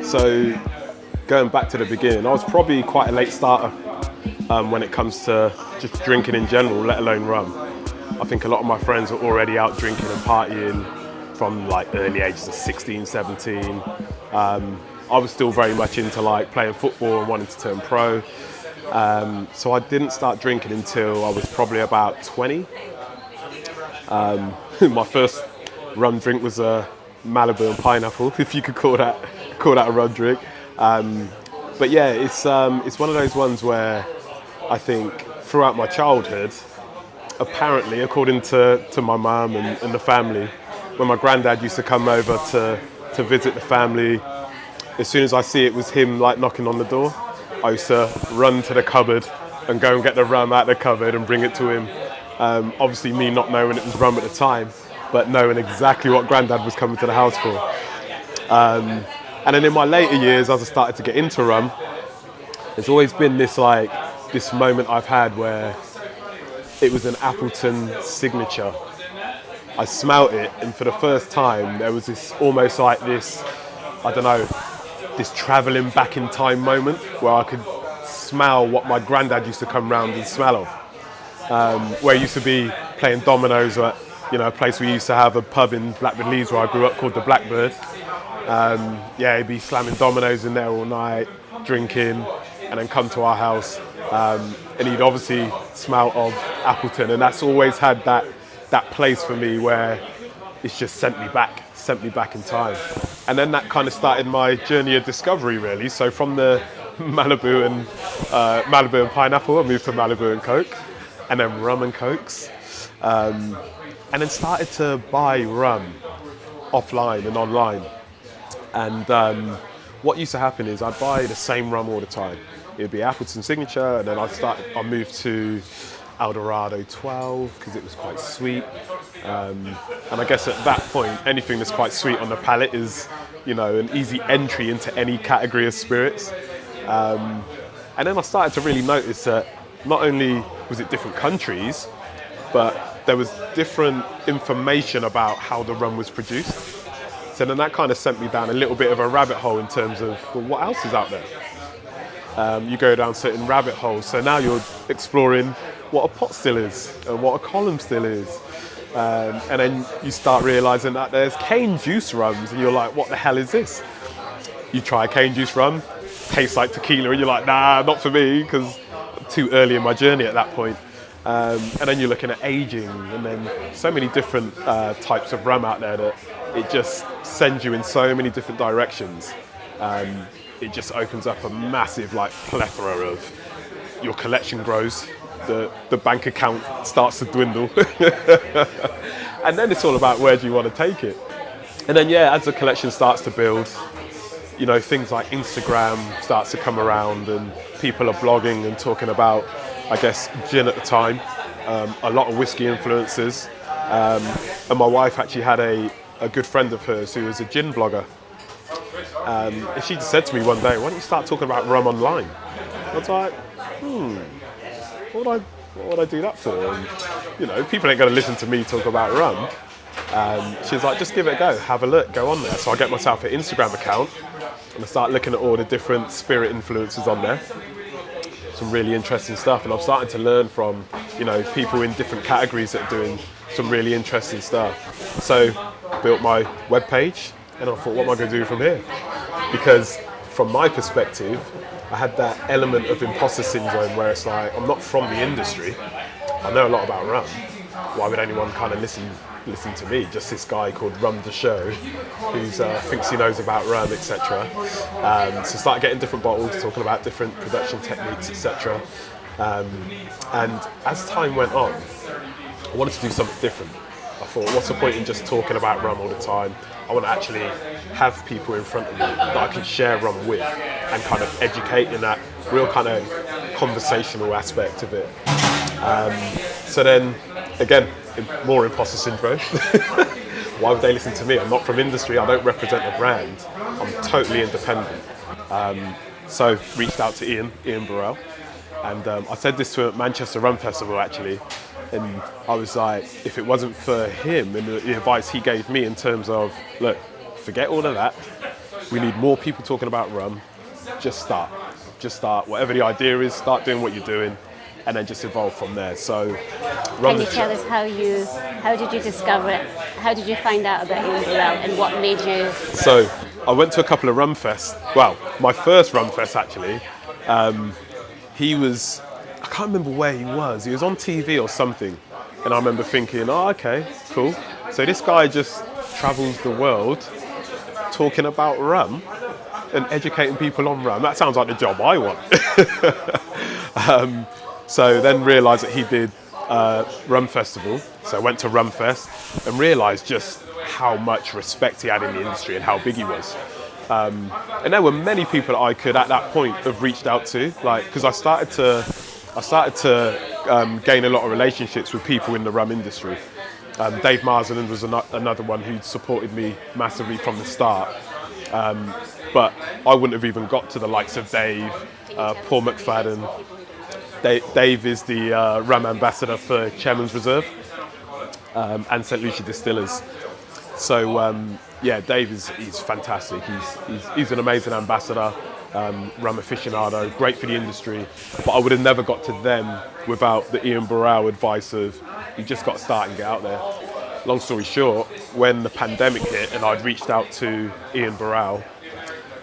So going back to the beginning, I was probably quite a late starter when it comes to just drinking in general, let alone rum. I think a lot of my friends were already out drinking and partying from like early ages of 16, 17. I was still very much into like playing football and wanting to turn pro. So I didn't start drinking until I was probably about 20. My first rum drink was a Malibu and pineapple, if you could call that a rum drink. But yeah, it's one of those ones where I think throughout my childhood, apparently, according to my mum and the family, when my granddad used to come over to visit the family, as soon as I see it was him like knocking on the door, I used to run to the cupboard and go and get the rum out of the cupboard and bring it to him. Obviously me not knowing it was rum at the time, but knowing exactly what granddad was coming to the house for. And then in my later years, as I started to get into rum, there's always been this moment I've had where it was an Appleton signature. I smelt it, and for the first time, there was this almost like this, I don't know, this travelling back in time moment where I could smell what my granddad used to come round and smell of. Where he used to be playing dominoes at, a place we used to have a pub in Blackbird Leeds where I grew up called the Blackbird. He'd be slamming dominoes in there all night, drinking, and then come to our house. And he'd obviously smell of Appleton, and that's always had that place for me where it's just sent me back in time. And then that kind of started my journey of discovery, really. So from the Malibu and pineapple, I moved to Malibu and Coke, and then rum and Cokes, and then started to buy rum offline and online. And what used to happen is I'd buy the same rum all the time. It'd be Appleton Signature, and then I moved to Eldorado 12 because it was quite sweet. And I guess at that point, anything that's quite sweet on the palate is, an easy entry into any category of spirits. And then I started to really notice that not only was it different countries, but there was different information about how the rum was produced. So then that kind of sent me down a little bit of a rabbit hole in terms of, well, what else is out there? You go down certain rabbit holes. So now you're exploring what a pot still is and what a column still is. And then you start realizing that there's cane juice rums, and you're like, what the hell is this? You try a cane juice rum, tastes like tequila, and you're like, nah, not for me, because I'm too early in my journey at that point. And then you're looking at aging, and then so many different types of rum out there that it just sends you in so many different directions. It just opens up a massive plethora of your collection grows, the bank account starts to dwindle, and then it's all about where do you want to take it. And then as the collection starts to build, things like Instagram starts to come around, and people are blogging and talking about, I guess, gin at the time, a lot of whiskey influences, and my wife actually had a good friend of hers who was a gin blogger. And she just said to me one day, why don't you start talking about rum online? I was like, what would I do that for? And, people ain't going to listen to me talk about rum. She was like, just give it a go, have a look, go on there. So I get myself an Instagram account, and I start looking at all the different spirit influences on there. Some really interesting stuff, and I'm starting to learn from, people in different categories that are doing some really interesting stuff. So built my webpage, and I thought, what am I going to do from here? Because from my perspective, I had that element of imposter syndrome where it's like, I'm not from the industry, I know a lot about rum, why would anyone kind of listen to me? Just this guy called Rum the Show, who thinks he knows about rum, etc. So started getting different bottles, talking about different production techniques, etc. And as time went on, I wanted to do something different. I thought, what's the point in just talking about rum all the time? I want to actually have people in front of me that I can share rum with and kind of educate in that real kind of conversational aspect of it. So then, again, more imposter syndrome. Why would they listen to me? I'm not from industry, I don't represent a brand. I'm totally independent. So reached out to Ian Burrell, and I said this to him at Manchester Rum Festival actually. And I was like, if it wasn't for him and the advice he gave me in terms of, look, forget all of that, we need more people talking about rum. Just start. Whatever the idea is, start doing what you're doing, and then just evolve from there. So, Can you tell us how did you discover it? How did you find out about Ian Burrell, and what made you? So, I went to a couple of rum fests. Well, my first rum fest actually. He was, I can't remember where he was. He was on TV or something, and I remember thinking, oh, okay, cool. So this guy just travels the world talking about rum and educating people on rum. That sounds like the job I want. So then realised that he did Rum Festival. So I went to Rum Fest and realised just how much respect he had in the industry and how big he was. And there were many people that I could at that point have reached out to, like, because I started to gain a lot of relationships with people in the rum industry. Dave Marsden was another one who supported me massively from the start. But I wouldn't have even got to the likes of Dave, Paul McFadden. Dave is the rum ambassador for Chairman's Reserve and St. Lucia Distillers. So yeah, Dave he's fantastic. He's an amazing ambassador, rum aficionado, great for the industry. But I would have never got to them without the Ian Burrell advice of you just got to start and get out there. Long story short, when the pandemic hit and I'd reached out to Ian Burrell,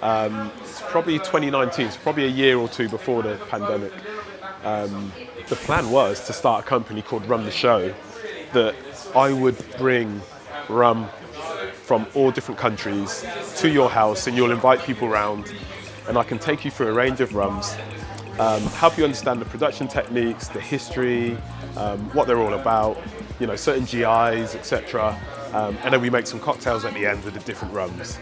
it's probably 2019, it's probably a year or two before the pandemic. The plan was to start a company called Rum the Show, that I would bring rum from all different countries to your house, and you'll invite people around, and I can take you through a range of rums, help you understand the production techniques, the history, what they're all about, you know, certain GIs, etc. And then we make some cocktails at the end with the different rums.